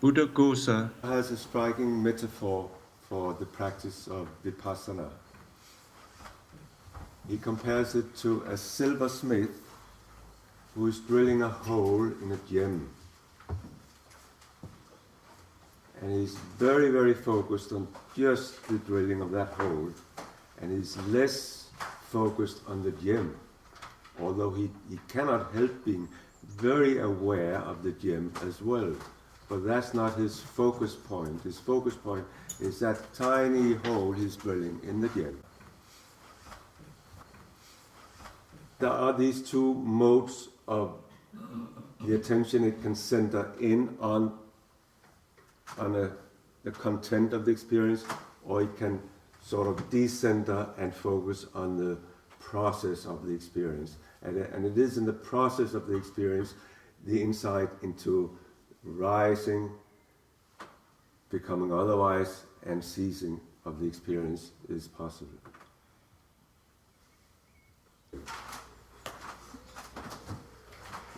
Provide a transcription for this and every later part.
Buddhaghosa has a striking metaphor for the practice of Vipassana. He compares it to a silversmith who is drilling a hole in a gem. And he's very, very focused on just the drilling of that hole. And he's less focused on the gem, although he cannot help being very aware of the gem as well. But that's not his focus point. His focus point is that tiny hole he's drilling in the gem. There are these two modes of the attention it can center in on the content of the experience, or it can sort of decenter and focus on the process of the experience. And it is in the process of the experience, the insight into rising, becoming otherwise, and ceasing of the experience is possible.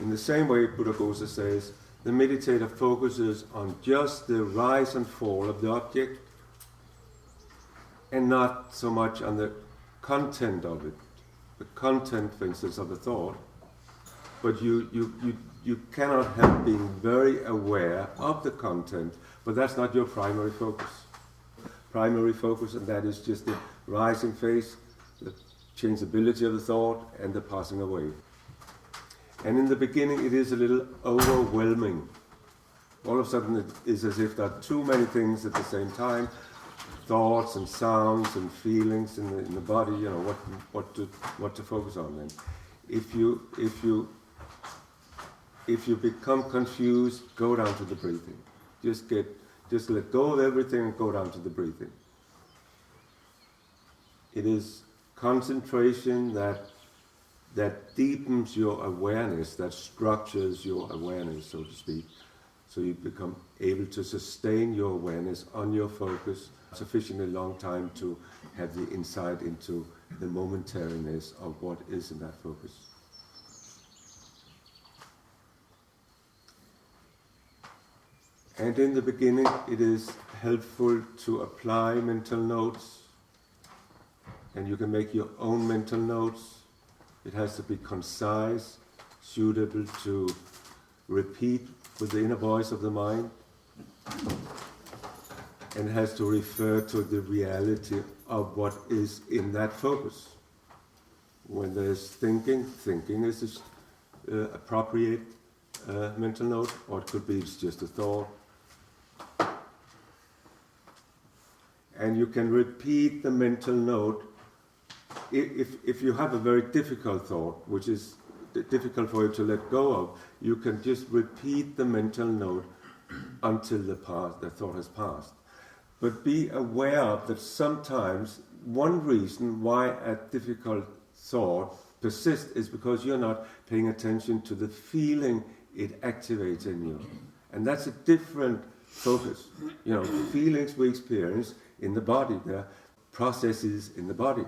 In the same way, Buddhaghosa says, the meditator focuses on just the rise and fall of the object and not so much on the content of it, the content, for instance, of the thought, but you cannot help being very aware of the content, but that's not your primary focus. Primary focus, and that is just the rising phase, the changeability of the thought, and the passing away. And in the beginning it is a little overwhelming. All of a sudden it is as if there are too many things at the same time, thoughts and sounds and feelings in the body, you know, what to focus on then. If you become confused, go down to the breathing. Just let go of everything and go down to the breathing. It is concentration that deepens your awareness, that structures your awareness, so to speak, so you become able to sustain your awareness on your focus sufficiently long time to have the insight into the momentariness of what is in that focus. And in the beginning it is helpful to apply mental notes, and you can make your own mental notes. It has to be concise, suitable to repeat with the inner voice of the mind, and it has to refer to the reality of what is in that focus. When there's thinking is appropriate mental note, or it could be it's just a thought. And you can repeat the mental note. If you have a very difficult thought, which is difficult for you to let go of, you can just repeat the mental note until the thought has passed. But be aware of that sometimes one reason why a difficult thought persists is because you're not paying attention to the feeling it activates in you. And that's a different focus. You know, feelings we experience in the body, they're processes in the body.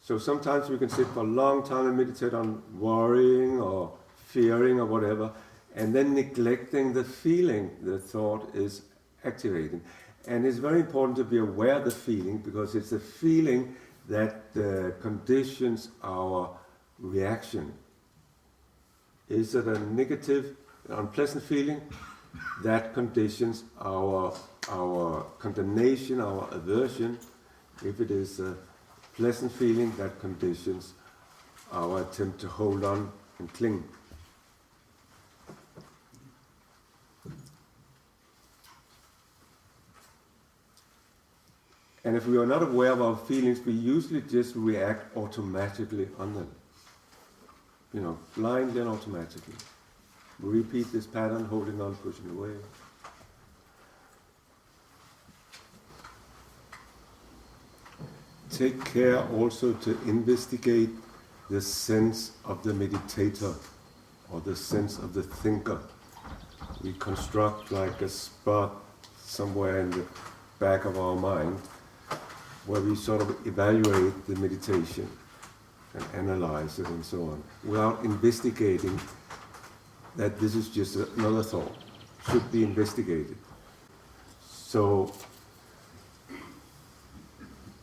So sometimes we can sit for a long time and meditate on worrying or fearing or whatever, and then neglecting the feeling the thought is activating. And it's very important to be aware of the feeling, because it's the feeling that conditions our reaction. Is it a negative, unpleasant feeling? That conditions our condemnation, our aversion. If it is a pleasant feeling, that conditions our attempt to hold on and cling. And if we are not aware of our feelings, we usually just react automatically on them. You know, blindly and automatically. We repeat this pattern, holding on, pushing away. Take care also to investigate the sense of the meditator or the sense of the thinker. We construct like a spot somewhere in the back of our mind where we sort of evaluate the meditation and analyze it and so on, without investigating that this is just another thought, should be investigated. So,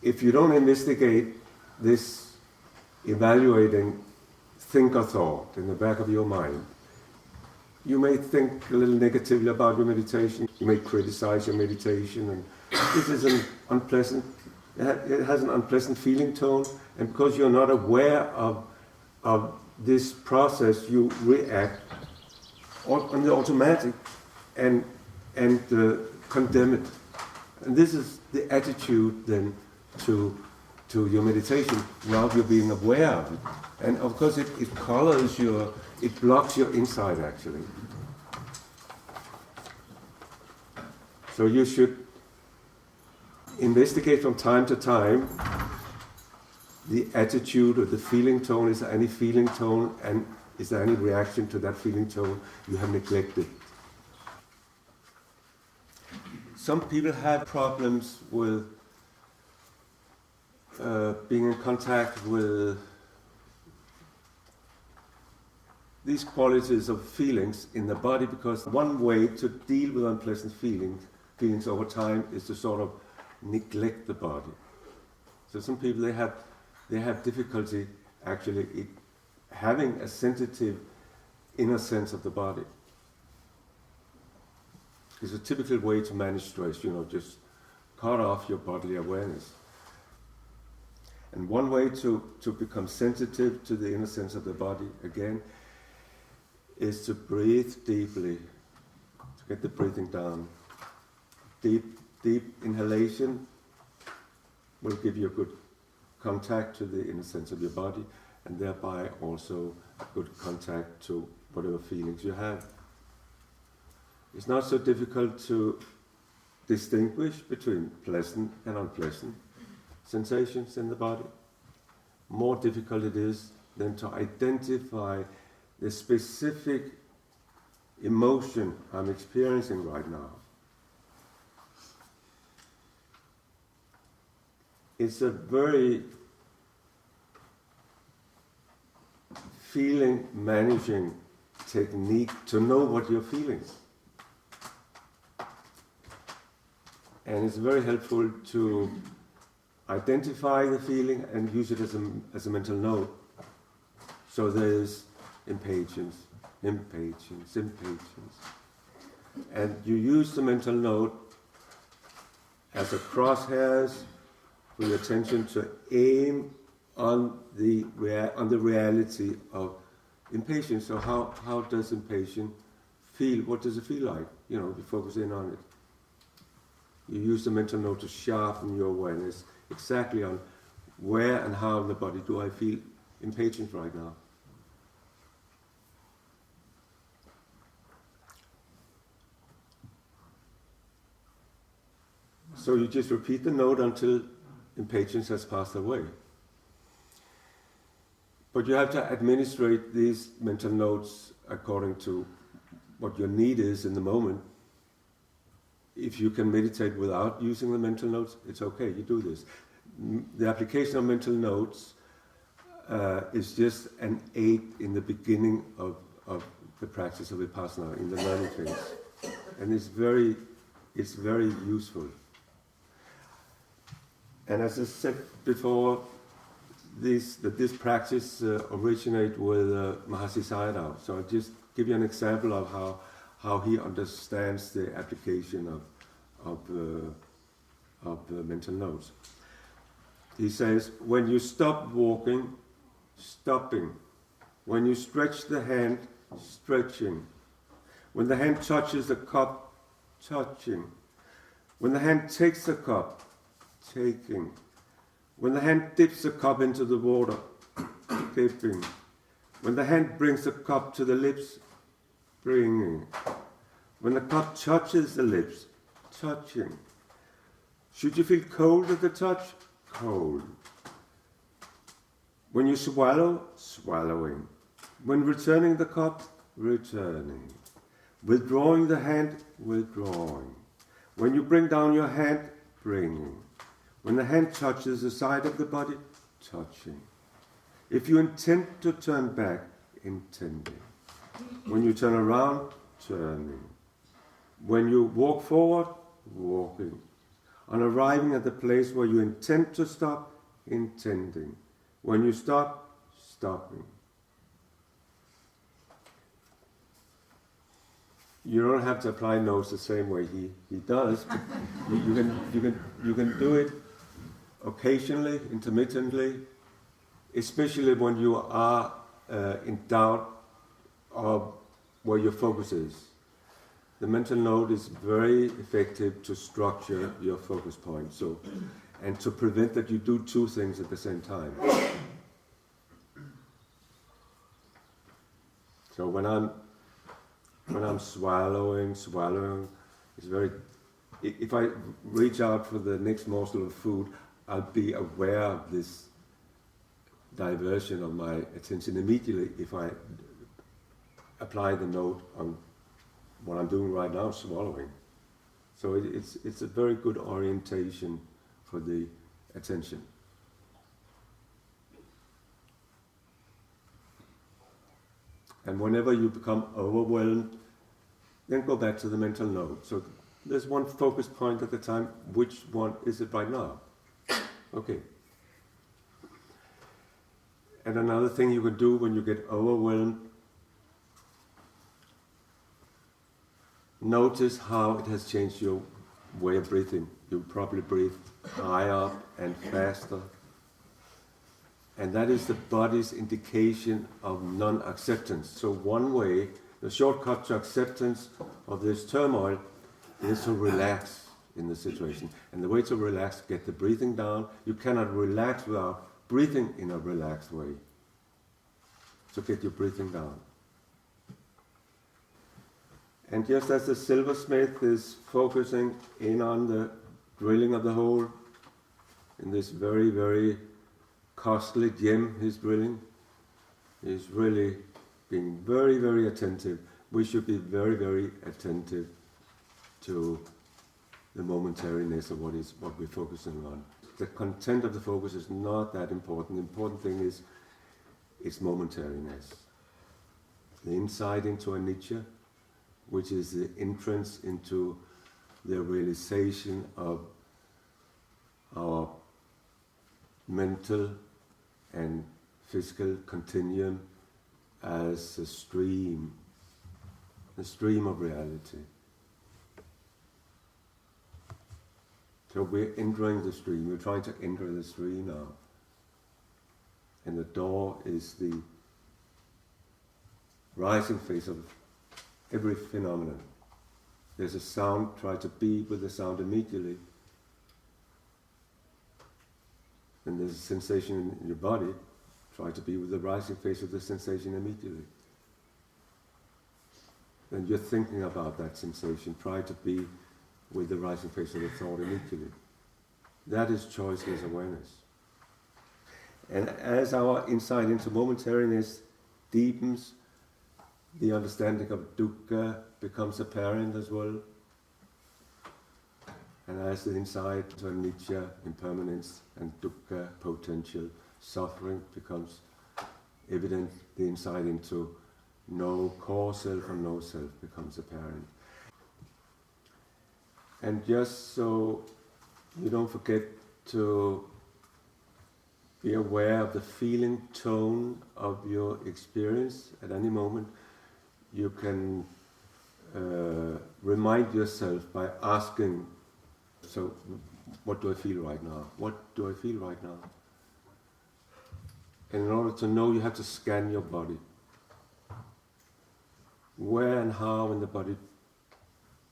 if you don't investigate this evaluating thinker thought in the back of your mind, you may think a little negatively about your meditation, you may criticize your meditation, and this is an unpleasant, it has an unpleasant feeling tone, and because you're not aware of this process, you react on the automatic and condemn it. And this is the attitude then to your meditation. Now you're being aware of it. And of course it colors it blocks your insight actually. So you should investigate from time to time the attitude or the feeling tone. Is there any feeling tone, and is there any reaction to that feeling tone you have neglected? Some people have problems with being in contact with these qualities of feelings in the body, because one way to deal with unpleasant feelings over time is to sort of neglect the body. So some people they have difficulty actually having a sensitive inner sense of the body. It's a typical way to manage stress, just cut off your bodily awareness. And one way to become sensitive to the inner sense of the body, again, is to breathe deeply, to get the breathing down. Deep inhalation will give you a good contact to the inner sense of your body, and thereby also a good contact to whatever feelings you have. It's not so difficult to distinguish between pleasant and unpleasant sensations in the body. More difficult it is than to identify the specific emotion I'm experiencing right now. It's a very feeling managing technique to know what you're feeling. And it's very helpful to identify the feeling and use it as a mental note. So there's impatience. And you use the mental note as a crosshairs for your attention to aim on the reality of impatience. So how does impatience feel? What does it feel like? You focus in on it. You use the mental note to sharpen your awareness exactly on where and how in the body do I feel impatient right now. So you just repeat the note until impatience has passed away. But you have to administrate these mental notes according to what your need is in the moment. If you can meditate without using the mental notes, it's okay, you do this. The application of mental notes is just an aid in the beginning of the practice of Vipassana, in the learning phase. And it's very useful. And as I said before, this practice originated with Mahasi Sayadaw. So I'll just give you an example of how he understands the application of mental notes. He says, when you stop walking, stopping. When you stretch the hand, stretching. When the hand touches the cup, touching. When the hand takes the cup, taking. When the hand dips the cup into the water, dipping. When the hand brings the cup to the lips, bringing. When the cup touches the lips, touching. Should you feel cold at the touch? Cold. When you swallow, swallowing. When returning the cup, returning. Withdrawing the hand, withdrawing. When you bring down your hand, bringing. When the hand touches the side of the body, touching. If you intend to turn back, intending. When you turn around, turning. When you walk forward, walking. On arriving at the place where you intend to stop, intending. When you stop, stopping. You don't have to apply notes the same way he does. But you can do it occasionally, intermittently, especially when you are in doubt of where your focus is. The mental note is very effective to structure your focus point, and to prevent that you do two things at the same time. So when I'm swallowing, it's very. If I reach out for the next morsel of food, I'll be aware of this diversion of my attention immediately if I apply the note on what I'm doing right now, swallowing. So it's a very good orientation for the attention. And whenever you become overwhelmed, then go back to the mental note. So there's one focus point at a time. Which one is it right now? Okay. And another thing you can do when you get overwhelmed, notice how it has changed your way of breathing. You probably breathe higher and faster. And that is the body's indication of non-acceptance. So one way, the shortcut to acceptance of this turmoil is to relax in the situation. And the way to relax, get the breathing down. You cannot relax without breathing in a relaxed way. So get your breathing down. And just as the silversmith is focusing in on the drilling of the hole, in this very, very costly gem he's drilling, he's really being very, very attentive. We should be very, very attentive to the momentariness of what we're focusing on. The content of the focus is not that important. The important thing is its momentariness. The insight into anicca, which is the entrance into the realization of our mental and physical continuum as a stream of reality. So we're entering the stream, we're trying to enter the stream now. And the door is the rising face of every phenomenon. There's a sound, try to be with the sound immediately. And there's a sensation in your body, try to be with the rising face of the sensation immediately. Then you're thinking about that sensation, try to be with the rising face of the thought immediately. That is choiceless awareness. And as our insight into momentariness deepens, the understanding of dukkha becomes apparent as well. And as the insight to anicca, impermanence, and dukkha, potential, suffering becomes evident, the insight into no core self and no self becomes apparent. And just so you don't forget to be aware of the feeling tone of your experience at any moment, you can remind yourself by asking, so what do I feel right now? What do I feel right now? And in order to know, you have to scan your body. Where and how in the body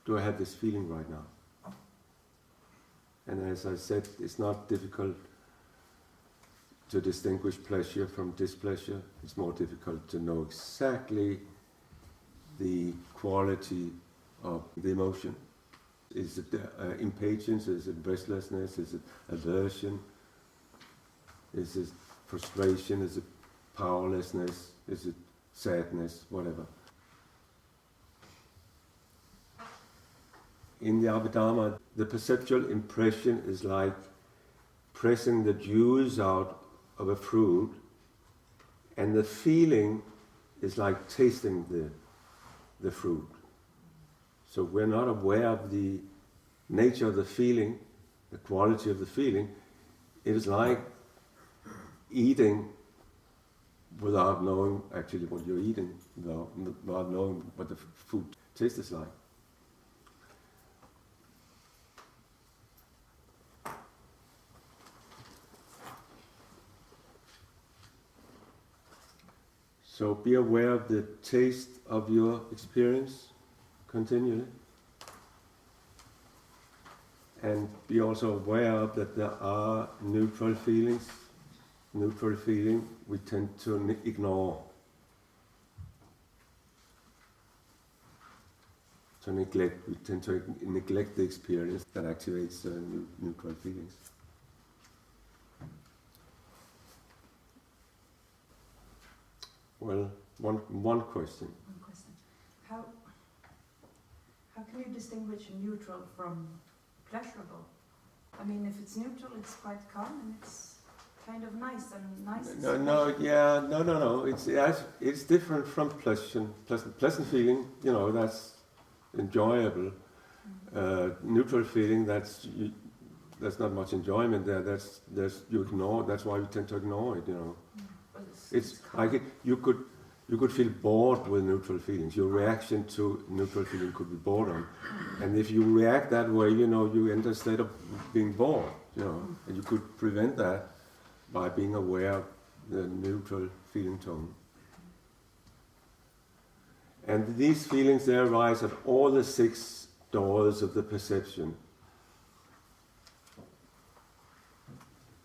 do I have this feeling right now? And as I said, it's not difficult to distinguish pleasure from displeasure. It's more difficult to know exactly the quality of the emotion. Is it impatience? Is it restlessness? Is it aversion? Is it frustration? Is it powerlessness? Is it sadness? Whatever. In the Abhidharma, the perceptual impression is like pressing the juice out of a fruit, and the feeling is like tasting the fruit. So we're not aware of the nature of the feeling, the quality of the feeling. It is like eating without knowing actually what you're eating, without knowing what the food tastes like. So be aware of the taste of your experience continually. And be also aware of that there are neutral feelings. Neutral feeling we tend to ignore, to neglect. We tend to neglect the experience that activates neutral feelings. Well, one question. One question. How can you distinguish neutral from pleasurable? I mean, if it's neutral, it's quite calm and it's kind of nice and nice. No. It's different from pleasant feeling. That's enjoyable. Neutral feeling, that's not much enjoyment there. That's you ignore. That's why we tend to ignore it. But It's like you could feel bored with neutral feelings. Your reaction to neutral feeling could be boredom, and if you react that way, you enter a state of being bored. And you could prevent that by being aware of the neutral feeling tone. And these feelings, they arise at all the 6 doors of the perception,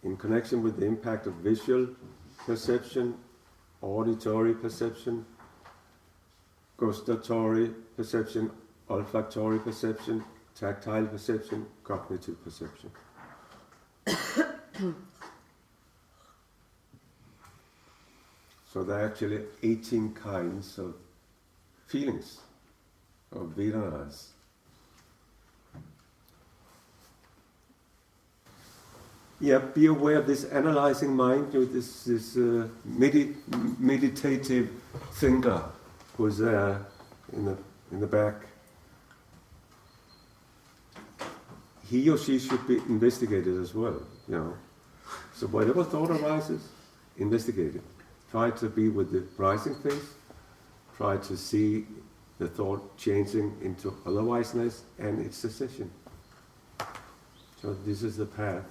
in connection with the impact of visual perception, auditory perception, gustatory perception, olfactory perception, tactile perception, cognitive perception. So there are actually 18 kinds of feelings, of Vedanas. Yeah, be aware of this analyzing mind, this meditative thinker who's there in the back. He or she should be investigated as well, So whatever thought arises, investigate it. Try to be with the rising face. Try to see the thought changing into otherwiseness and its cessation. So this is the path.